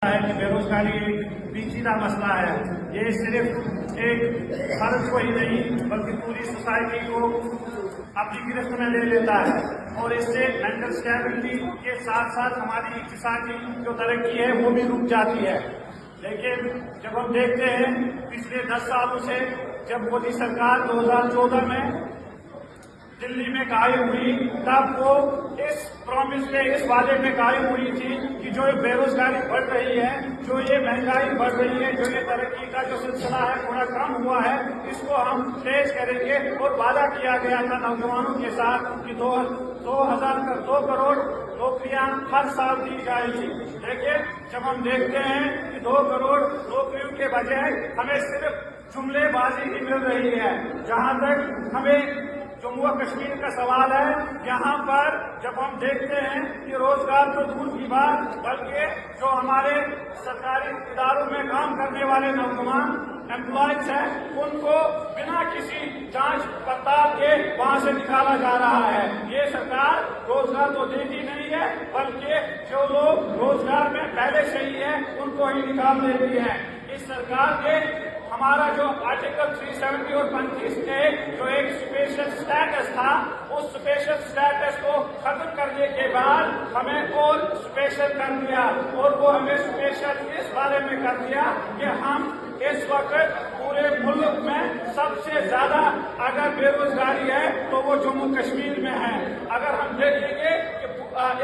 ہے کہ بے روزگاری ایک پیچیدہ مسئلہ ہے. یہ صرف ایک فرد کو ہی نہیں بلکہ پوری سوسائٹی کو اپنی گرفت میں لے لیتا ہے، اور اس سے مینٹل اسٹیبلٹی کے ساتھ ساتھ ہماری اقتصادی جو ترقی ہے وہ بھی رک جاتی ہے. لیکن جب ہم دیکھتے ہیں پچھلے 10 سالوں سے جب مودی سرکار 2014 میں دلی میں قائم ہوئی، تب وہ اس پرومس میں، اس وعدے میں قائم ہوئی تھی کہ جو بے روزگاری بڑھ رہی ہے، جو یہ مہنگائی بڑھ رہی ہے، جو یہ ترقی کا جو سلسلہ ہے تھوڑا کم ہوا ہے، اس کو ہم تیز کریں گے. اور وعدہ کیا گیا تھا نوجوانوں کے ساتھ کہ 2 کروڑ نوکریاں ہر سال دی جائے گی. لیکن جب ہم دیکھتے ہیں کہ 2 کروڑ نوکریوں کے بجائے ہمیں صرف جملے بازی ہی مل رہی ہے. جہاں تک ہمیں جموں و کشمیر کا سوال ہے، یہاں پر جب ہم دیکھتے ہیں کہ روزگار تو دور کی بات، بلکہ جو ہمارے سرکاری اداروں میں کام کرنے والے نوجوان امپلائز ہیں، ان کو بنا کسی جانچ پڑتال کے وہاں سے نکالا جا رہا ہے. یہ سرکار روزگار تو دیتی نہیں ہے، بلکہ جو لوگ روزگار میں پہلے سے ہی ہیں ان کو ہی نکال دیتی ہے. اس سرکار کے ہمارا جو آرٹیکل 370 اور 35 کے جو ایک اسپیشل اسٹیٹس تھا، اس اسپیشل اسٹیٹس کو ختم کرنے کے بعد ہمیں اور اسپیشل کر دیا، اور وہ ہمیں اسپیشل اس بارے میں کر دیا کہ ہم اس وقت پورے ملک میں سب سے زیادہ اگر بے روزگاری ہے تو وہ جموں کشمیر میں ہے. اگر ہم دیکھیں گے کہ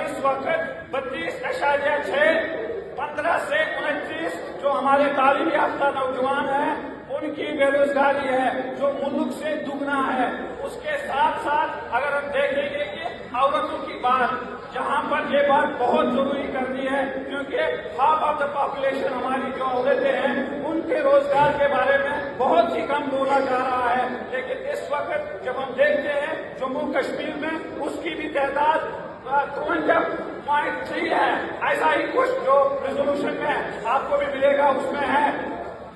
اس وقت 32.6 15 سے 29 جو ہمارے تعلیم یافتہ نوجوان ہیں ان کی بے روزگاری ہے، جو ملک سے دگنا ہے. اس کے ساتھ ساتھ اگر ہم دیکھیں گے کہ عورتوں کی بات، جہاں پر یہ بات بہت ضروری کرنی ہے، کیونکہ ہاف آف دا پاپولیشن ہماری جو عورتیں ہیں ان کے روزگار کے بارے میں بہت ہی کم بولا جا رہا ہے. لیکن اس وقت جب ہم دیکھتے ہیں جموں کشمیر میں اس کی بھی تعداد 52.3 ہے. ایسا ہی کچھ جو ریزولوشن میں آپ کو بھی ملے گا اس میں ہے.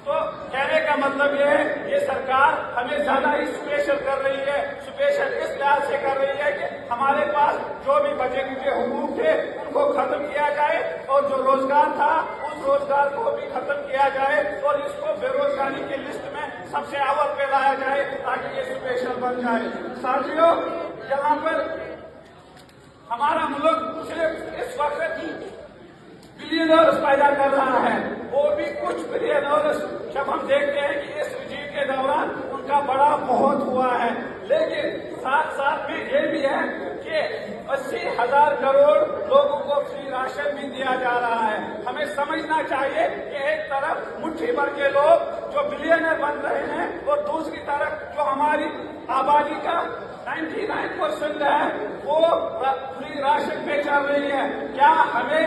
تو کہنے کا مطلب یہ ہے یہ سرکار ہمیں زیادہ ہی اسپیشل کر رہی ہے. اسپیشل اس لحاظ سے کر رہی ہے کہ ہمارے پاس جو بھی بچے کے حقوق تھے ان کو ختم کیا جائے، اور جو روزگار تھا اس روزگار کو بھی ختم کیا جائے، اور اس کو بے روزگاری کی لسٹ میں سب سے اول پہ لایا جائے تاکہ یہ اسپیشل بن جائے. ساتھیوں، یہاں پر ہمارا ملک صرف اس وقت بلینئرز پیدا کر رہا ہے، وہ بھی کچھ بلینئرز جب ہم دیکھتے ہیں کہ اس رجیم کے دوران ان کا بڑا بہت ہوا ہے. لیکن ساتھ ساتھ میں یہ بھی ہے کہ 80,000 کروڑ لوگوں کو فری راشن بھی دیا جا رہا ہے. ہمیں سمجھنا چاہیے کہ ایک طرف مٹھی بھر کے لوگ جو بلینئر بن رہے ہیں، اور دوسری طرف جو ہماری آبادی کا 99% ہے وہ فری راشن پہ چل رہی ہے. کیا ہمیں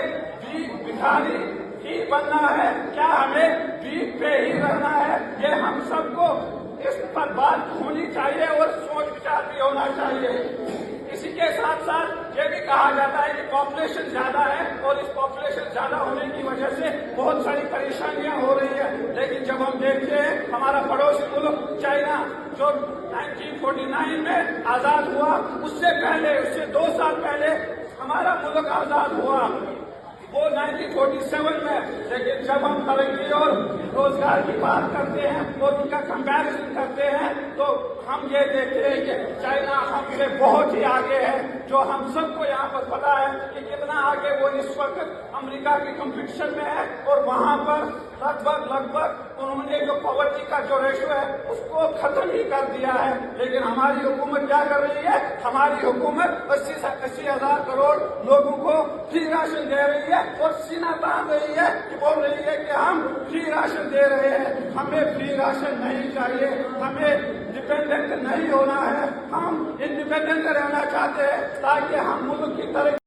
بھکاری ہی بننا ہے؟ کیا ہمیں بھیک پہ ہی رہنا ہے؟ یہ ہم سب کو اس پر بات ہونی چاہیے اور سوچ وچار بھی ہونا چاہیے. اسی کے ساتھ ساتھ یہ بھی کہا جاتا ہے کہ پاپولیشن زیادہ ہے، اور اس پاپولیشن زیادہ ہونے کی وجہ سے بہت ساری پریشانیاں ہو رہی ہیں. لیکن جب ہم دیکھتے ہیں ہمارا پڑوسی ملک چائنا جو 1949 میں آزاد ہوا، اس سے پہلے، اس سے 2 سال پہلے ہمارا ملک آزاد ہوا، وہ 1947 میں. لیکن جب ہم ترقی اور روزگار کی بات کرتے ہیں اور ان کا کمپیرزن کرتے ہیں تو ہم یہ دیکھتے ہیں کہ چائنا ہم سے بہت ہی آگے ہے. جو ہم سب کو یہاں پر پتا ہے کہ کتنا آگے وہ اس وقت امریکہ کی کمپٹیشن میں ہے، اور وہاں پر لگ بھگ انہوں نے جو پاورٹی کا جو ریشو ہے اس کو ختم ہی کر دیا ہے. لیکن ہماری حکومت کیا کر رہی ہے؟ ہماری حکومت 80,000 کروڑ لوگوں کو فری راشن دے رہی ہے، اور سینہ تان رہی ہے کہ بول رہی ہے کہ ہم فری راشن دے رہے ہیں. ہمیں فری راشن نہیں چاہیے، ہمیں ڈپینڈنٹ نہیں ہونا ہے. ہم انڈیپینڈنٹ رہنا چاہتے ہیں تاکہ ہم ملک کی طرح